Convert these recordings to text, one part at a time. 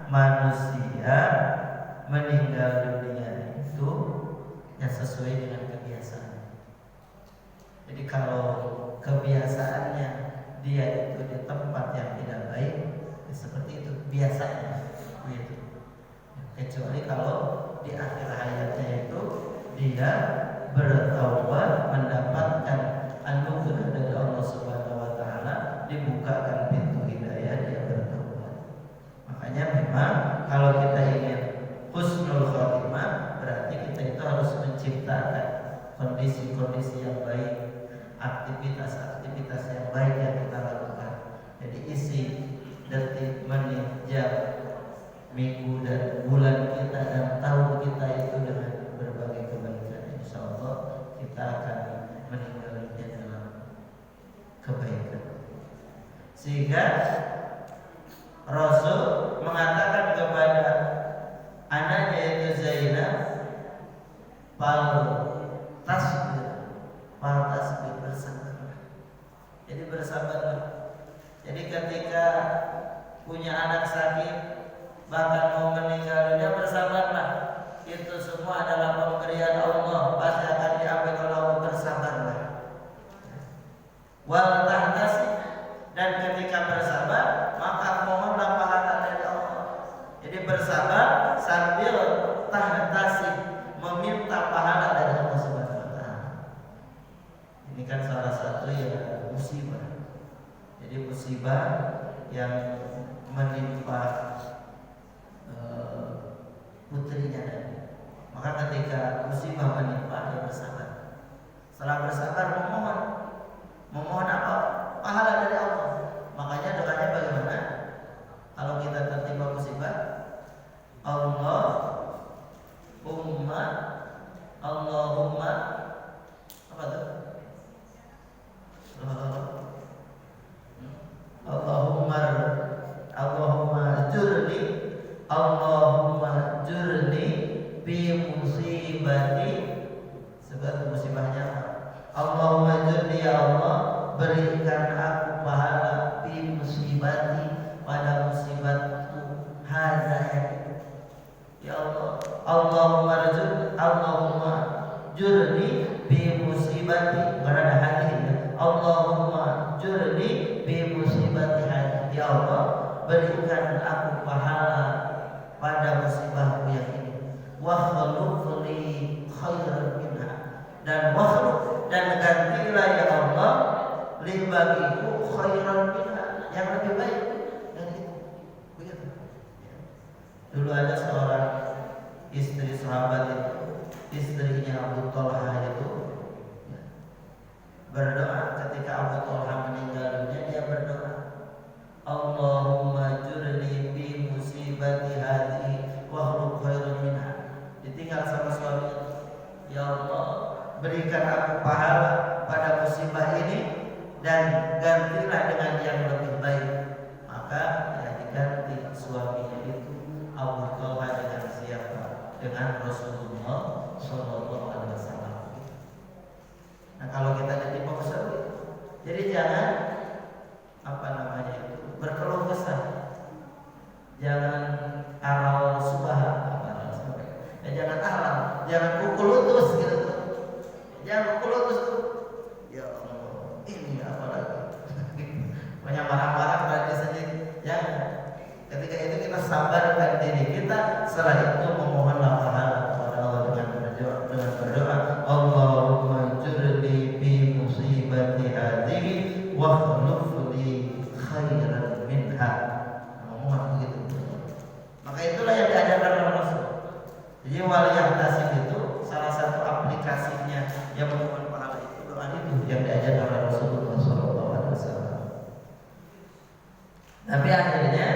manusia meninggal dunia itu yang sesuai dengan kebiasaan. Jadi kalau kebiasaannya dia itu di tempat yang tidak baik, ya seperti itu biasanya, gitu. Kecuali kalau di akhir hayatnya itu dia bertaubat, mendapatkan anugerah dari Allah Subhanahu wa taala, dibukakan pintu hidayah, dia bertaubat. Makanya memang kalau kita ingin husnul khotimah, berarti kita itu harus menciptakan kondisi-kondisi yang baik, aktivitas-aktivitas yang baik yang kita lakukan. Jadi isi detik, menit, jam, minggu dan bulan kita dan tahun kita itu dengan berbagai kebaikan. Insya Allah kita akan meninggal dunia dalam kebaikan. Sehingga Rasul mengatakan kepada anaknya yaitu Zainab, tasbir, bersabarlah. Jadi bersabarlah. Jadi ketika punya anak sakit, bahkan mau meninggal dunia, bersabarlah. Itu semua adalah pemberian Allah, pasti akan diambil oleh Allah. Bersabarlah. Wal tahtasib, dan ketika bersabar maka mohonlah pahala dari Allah. Jadi bersabar sambil tahtasib, meminta pahala dari Allah Subhanahu wa taala. Ini kan salah satu yang musibah. Jadi musibah yang menimpa putrinya Nabi. Maka ketika musibah menimpa, dia bersabar. Setelah bersabar memohon apa? Pahala dari Allah. Makanya doanya bagaimana? Kalau kita tertimpa musibah, Allahumma apa tuh? Allahumma jurni bi musibati. Sebab musibahnya apa? Allahumma jurni, ya Allah, berikan aku pahala bi musibati, pada musibatku hadza. Ya Allah, Allahumma jurni bi musibati, berada hadis. Allahumma jurni bi musibati hadza. Ya Allah, berikan aku pahala pada musibahku yang ini. Wa khuluf li khairan minha, dan gantilah ya Allah li bagiku khairan minha, yang lebih baik dari itu. Begitu. Dulu ada seorang istri sahabat itu, istrinya Abu Talha itu berdoa ketika Abu Talha meninggal dunia. Dia berdoa, Allahumma jurni bi musibati hadhihi wa khuluf khairan minha. Ditinggal sama suaminya. Ya Allah, berikan aku pahala pada musibah ini dan gantilah dengan yang lebih baik. Maka ya diganti suaminya itu Abu Talha dengan siapa? Dengan Rasulullah Sallallahu Alaihi Wasallam. Nah kalau kita ditimpa musibah, jadi jangan berkeluh kesah, jangan aral subah, jangan alam, jangan pukul utus gitu. Jangan pukul utus tuh. Ya Allah, ini apa lagi? Banyak marah-marah pada sendiri. Jangan. Ketika itu kita sabarkan diri kita. Setelah itu memohonlah pahala kepada Allah dengan berdoa, Allahumma jurni bi musibati hadhihi wa khuluf li khairan minha. Memohon begitu. Maka itulah yang diajarkan oleh Rasul. Jadi wal yahtasib itu salah satu aplikasinya yang memohon pahala itu doa itu yang diajarkan oleh Rasulullah SAW. Tapi akhirnya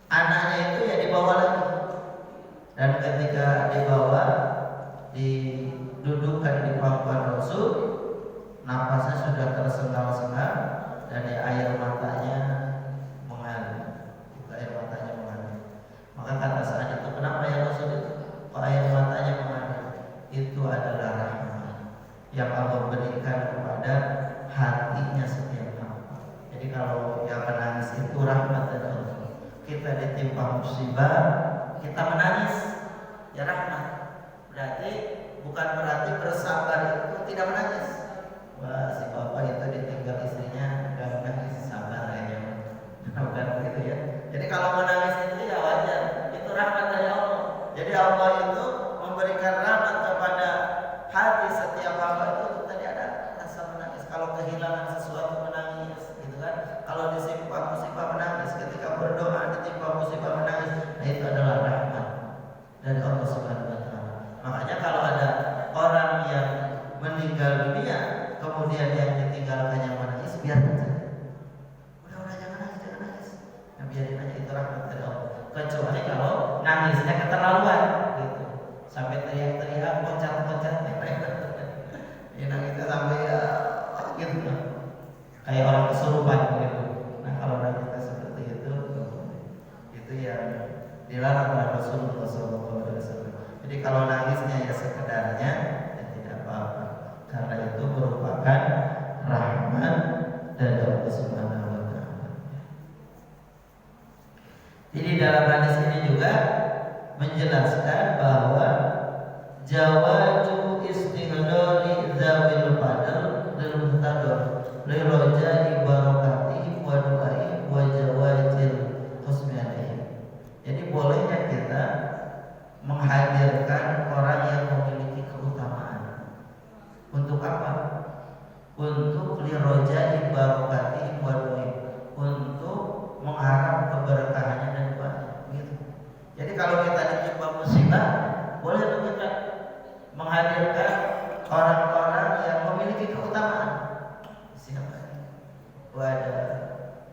anaknya itu ya dibawa lagi, dan ketika dibawa didudukkan di pangkuan Rasul, napasnya sudah tersengal-sengal dan air matanya mengalir. Maka kata saat itu, kenapa ya Rasul itu kok air matanya mengalir? Itu adalah rahmat yang Allah berikan kepada hatinya setiap hamba. Jadi kalau yang menangis itu rahmat dari Allah. Kita ditimpa musibah kita menangis, ya rahmat. Berarti bukan berarti bersabar itu tidak menangis. Wah, si bapak itu ditinggal istrinya nggak menangis, sabar ya. Bukan begitu ya. Jadi kalau menangis itu ya wajar, itu rahmat dari Allah. Jadi Allah itu memberikan rahmat kepada hati setiap hamba itu tadi ada rasa menangis. Kalau kehilangan sesuatu menangis, gitu kan? Kalau ditimpa musibah menangis, ketika berdoa ditimpa musibah menangis, nah itu adalah rahmat dari Allah Subhanahu wa taala. Makanya kalau ada orang yang meninggal dunia kemudian yang ditinggalkannya menangis, biarkan saja. Udah jangan nangis. Nah, biarin aja, itu rahmat dari Allah. Kecuali kalau nangisnya keterlaluan gitu. Sampai teriak-teriak, loncat-loncat, ya nangisnya sampai gitu. Kayak orang kesurupan gitu. Nah, kalau nangisnya seperti itu yang dilarang oleh Rasulullah SAW. Jadi kalau nangisnya ya sekedarnya, ya tidak apa-apa, karena itu merupakan rahmat dari Allah Subhanahu wa taala. Jadi dalam hadis ini juga menjelaskan bahwa jawaju istihdari zawil fadl lil muhtadar li rajai barakati wa du'ai wa jawajil husniyati. Jadi bolehnya kita menghadirkan orang yang memiliki keutamaan. Untuk apa? Untuk lirojai barokati wadui, untuk mengharap keberkahannya dan doanya. Gitu. Jadi kalau kita ditimpa musibah, boleh kita menghadirkan orang-orang yang memiliki keutamaan. Siapa? Ada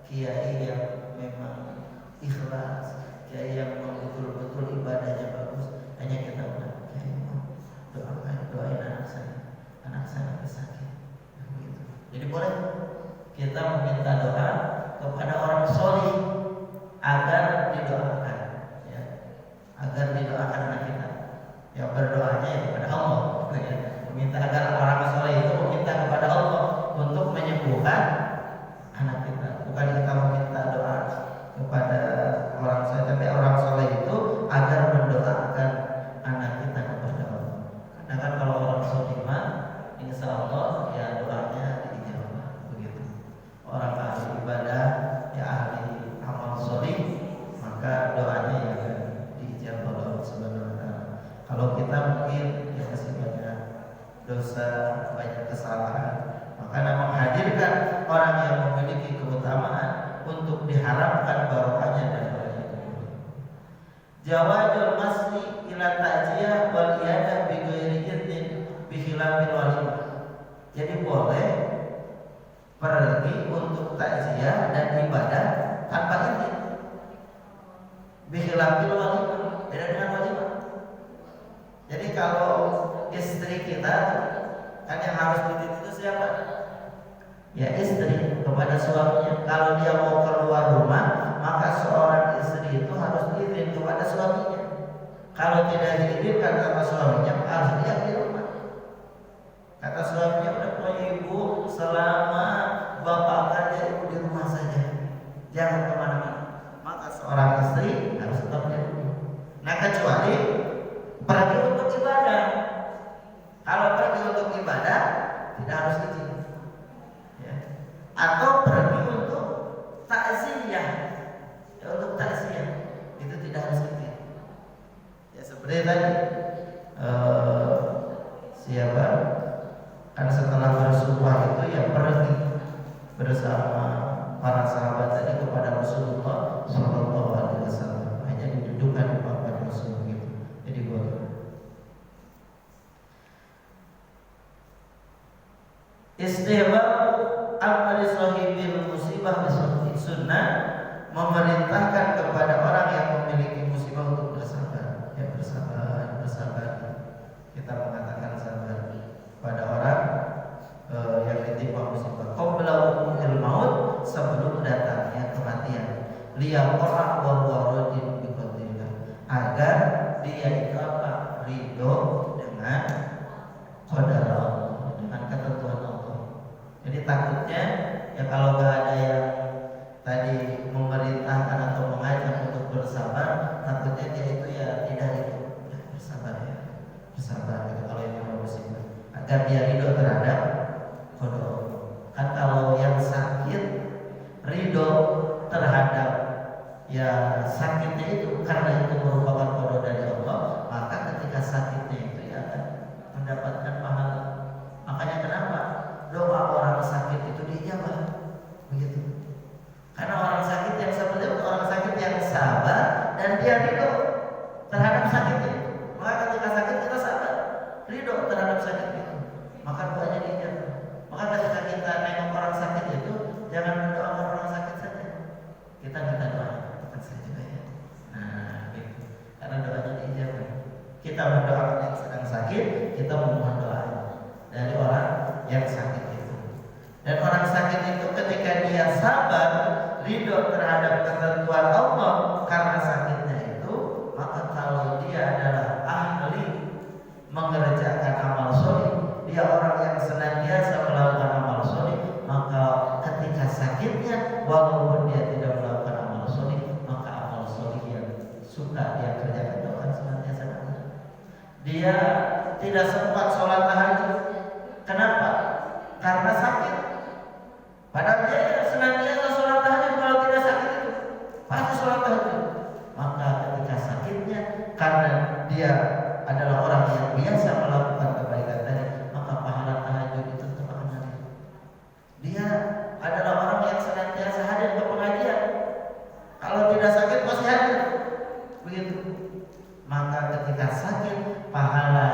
kiai yang memang ikhlas, kiai yang betul-betul ibadahnya bagus, hanya kita doain anak saya lagi sakit, gitu. Jadi boleh kita meminta doa kepada orang solih agar didoakan, ya, agar didoakan anak kita. Ya berdoanya ya kepada Allah, ya. Meminta agar orang solih itu meminta kepada Allah untuk menyembuhkan anak kita, bukan kita meminta doa kepada orang soleh, tapi orang soleh itu agar mendoakan anak kita kepada Allah. Karena kan kalau orang soleh mah, insya Allah ya doanya dijawab, begitu. Orang ahli ibadah, ya ahli amal soleh, maka doanya ya dijawab oleh Allah Subhanahu wa taala. Kalau kita mungkin ya masih banyak dosa, banyak kesalahan, maka menghadirkan orang yang memiliki keutamaan untuk diharapkan barokahnya dan doanya. Jawazul masli ila ta'ziyah wal iyadah bi ghairi idnin bi khilafil walimah. Jadi boleh pergi untuk takziah dan ibadah tanpa izin. Bi khilafil walimah, beda dengan walimah. Jadi kalau istri kita kan yang harus izin itu siapa? Ya istri kepada suaminya. Kalau dia mau keluar rumah, maka seorang istri itu harus izin kepada suaminya. Kalau tidak diizinkan sama suaminya, harus diam di rumah. Kata suaminya, udah punya ibu, selama bapak kerja ibu di rumah saja, jangan kemana-mana. Maka seorang istri harus tetap di rumah. Nah kecuali pergi untuk ibadah. Kalau pergi untuk ibadah, tidak harus izin. Atau pergi untuk takziah, ya untuk takziah itu tidak harus izin. Ya seperti tadi siapa kan setelah bersumpah itu ya pergi bersama para sahabat tadi kepada Rasulullah Shallallahu Alaihi Wasallam, hanya didudukkan di papan Rasul gitu. Jadi boleh. Istihbab amali sahibil musibah bisawti sunnah, memerintahkan kepada orang yang memiliki musibah untuk bersabar. Ya bersabar. Kita mengatakan sabar pada orang yang ditimpa musibah. Qabla wuqu'il maut, sebelum datangnya kematian. Liyaqa'a wa huwa radin bi qadrillah, agar dia itu apa? Ridho dengan qadar Allah, dengan ketentuan Allah. Jadi takutnya ya kalau gak ada yang tadi memerintahkan atau mengajak untuk bersabar, takutnya dia itu ya tidak ridho. Bersabar ya, bersabar gitu kalau yang mau musibah, agar dia ridho terhadap qada. Kan kalau yang sakit ridho terhadap ya sakitnya itu karena itu merupakan qada dari Allah, maka ketika sakitnya itu ya akan mendapatkan pahala. Makanya kenapa doa orang sakit itu diijabah begitu? Karena orang sakit yang seperti itu orang sakit yang sabar dan dia ridho terhadap sakitnya. Maka ketika sakit kita sabar, ridho terhadap sakit itu, maka doanya diijabah. Maka ketika kita nengok orang sakit itu jangan mendoakan orang sakit saja, kita minta doa bukan saya juga ya. Nah gitu, karena doanya diijabah. Kita mendoakan yang sedang sakit, kita memohon doa dari orang yang sakit itu. Dan orang sakit itu ketika dia sabar, ridho terhadap ketentuan Allah karena sakitnya itu, maka kalau dia adalah ahli mengerjakan amal soleh, dia orang yang senantiasa melakukan amal soleh, maka ketika sakitnya walaupun dia tidak melakukan amal soleh, maka amal soleh yang suka dia kerjakan itu akan senantiasa ada. Dia tidak sempat sholat tahajud. Kenapa? Karena sakit. Padahal dia senantiasa sholat tahajud, kalau tidak sakit itu pasti sholat tahajud. Maka ketika sakitnya, karena dia adalah orang yang biasa melakukan kebaikan tadi, maka pahala tahajud itu tetap akan hadir. Dia adalah orang yang senantiasa hadir ke pengajian. Kalau tidak sakit pasti hadir. Begitu. Maka ketika sakit, pahala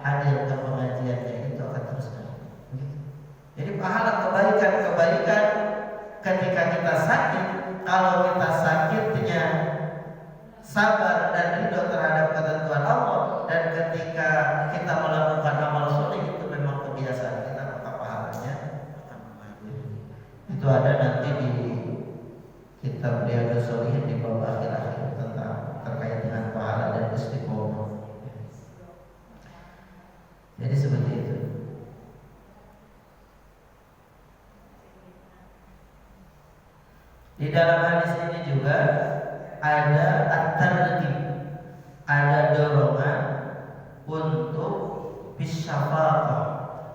hadir ke pengajiannya itu akan terus hadir. Jadi pahala kebaikan ketika kita sakit, kalau kita sakitnya sabar dan ridho terhadap ketentuan Allah, dan ketika kita melakukan amal soleh itu memang kebiasaan kita, maka pahalanya akan mengalir. Itu ada nanti di kitab Riyadhus Shalihin di bab akhir-akhir tentang terkait dengan pahala dan istiqomah. Jadi seperti itu. Di dalam hadis ini juga ada at-targhib, ada dorongan untuk bisyafaqah.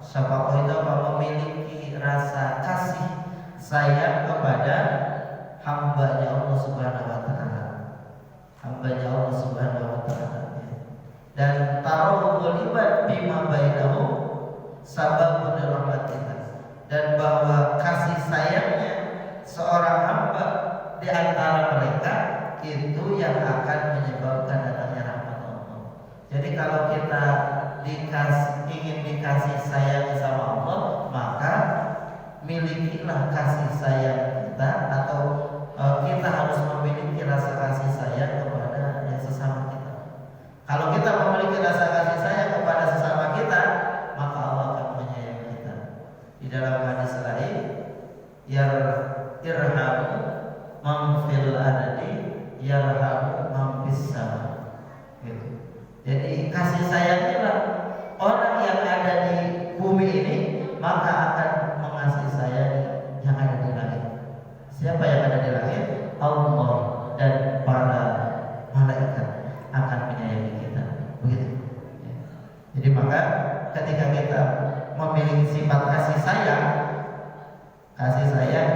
Syafaqah itu apa? Memiliki rasa kasih sayang kepada hambanya Allah Subhanahu wa taala. Hambanya Allah Subhanahu wa taala. Dan tarawul ibad bima bainahu sababun rahmatillah. Dan bahwa kasih sayangnya seorang hamba di antara mereka itu yang akan menyebabkan datangnya rahmat Allah. Jadi kalau kita ingin dikasih sayang sama Allah, maka milikilah kasih sayang kita, atau kita harus memiliki rasa kasih sayang kepada yang sesama kita. Kalau kita memiliki rasa kasih sayang kepada sesama kita, maka Allah akan menyayangi kita. Di dalam hadis lain, irhamu man fil ardi yarhamu man fis sama. Gitu. Jadi kasih sayangnya orang yang ada di bumi ini, maka akan mengasihi sayang yang ada di langit. Siapa yang ada di langit? Allah dan para malaikat akan menyayangi kita. Begitu. Jadi maka ketika kita memiliki sifat kasih sayang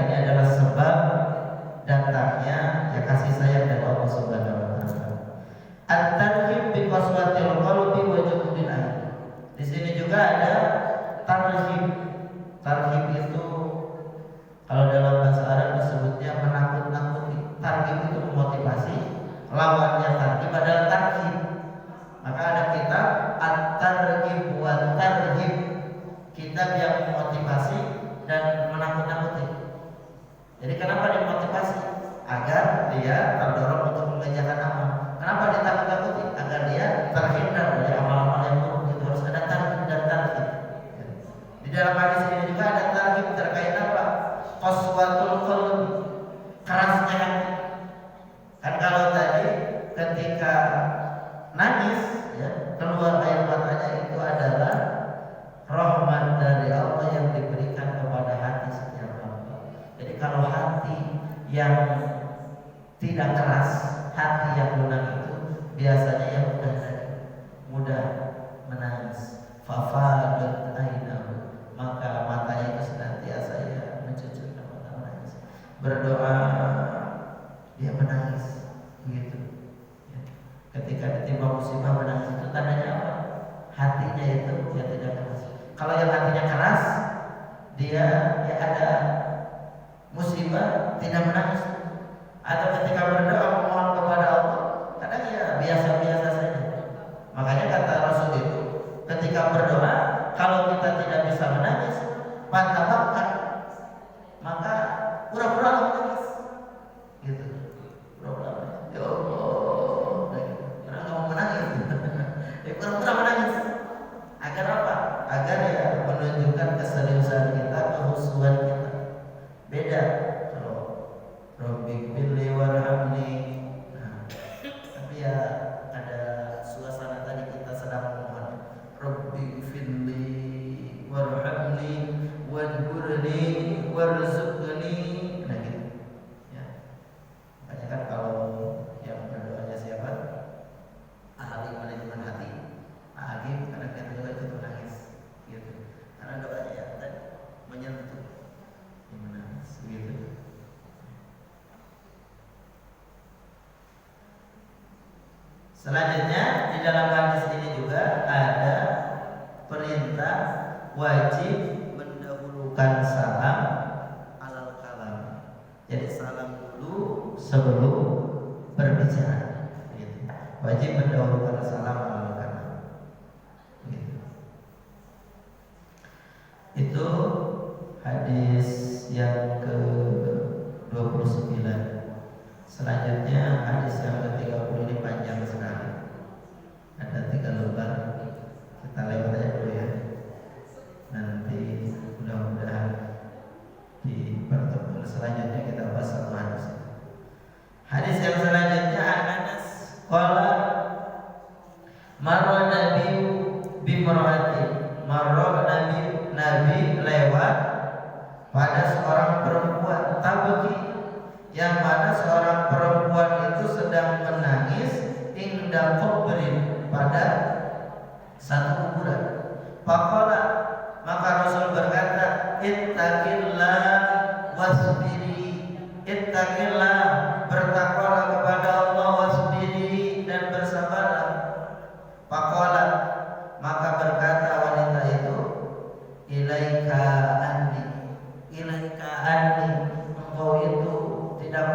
ini adalah sebab datangnya ya kasih sayang dari Allah Subhanahu wa taala. At-tarhib bi qaswatil qalbi wa juhdil ayn. Di sini juga ada tarhib. Tarhib itu kalau dalam bahasa Arab disebutnya menakut-nakuti. Tarhib itu memotivasi, lawannya tarhib adalah tarhib. Maka ada kitab At-Tarhib wa Tarhib, kitab yang memotivasi dan menakut-nakuti. Jadi kenapa dimotivasi? Agar dia terdorong untuk mengerjakan amal. Kenapa ditakut-takuti? Agar dia terhindar dari amal-amal yang buruk. Itu harus ada tarhib dan tarhib. Di dalam hadis ini juga ada tarhib terkait apa? Qaswatul qalbi, kerasnya hati. Kan kalau tadi ketika nangis ya, keluar air matanya itu adalah rahmat dari Allah yang diberikan kepada hati setiap hamba. Jadi kalau hati yang tidak keras, hati yang lunak itu biasanya yang mudah menangis. Fafadat ainahu, maka matanya itu senantiasa ya mencucurkan mata menangis. Berdoa dia menangis, begitu. Ya. Ketika ditimpa musibah menangis itu tandanya apa? Hatinya itu dia tidak keras. Kalau yang hatinya keras, dia ya ada musibah tidak menangis. Atau ketika berdoa memohon kepada Allah, kadang ya biasa-biasa saja. Makanya kata Rasul itu, ketika berdoa, kalau kita tidak bisa menangis, pantabakkan, maka pura-pura menangis. Gitu. Pura-pura menangis. Ya Allah, karena nggak mau menangis. Ya pura-pura menangis. Agar apa? Agar ya menunjukkan keseriusan kita, kehusuan kita. Beda kalau Rabbi pilih warhamni. Nah, tapi ya ada suasana tadi kita sedang memohon Rabbi pilih warhamni wadburni warzuqni. Nah gitu. Ya. Makanya kan kalau yang berdoanya siapa? Ahli manajemen hati. Ahli karena kita juga itu menangis. Gitu. Karena doanya ya tadi menyentuh. Menangis gitu. Selanjutnya di dalam hadis ini juga ada perintah wajib mendahulukan salam alal kalam. Jadi salam dulu sebelum berbicara. Gitu. Wajib mendahulukan salam alal kalam. Gitu. Itu hadis yang ke-29. Selanjutnya hadis yang ke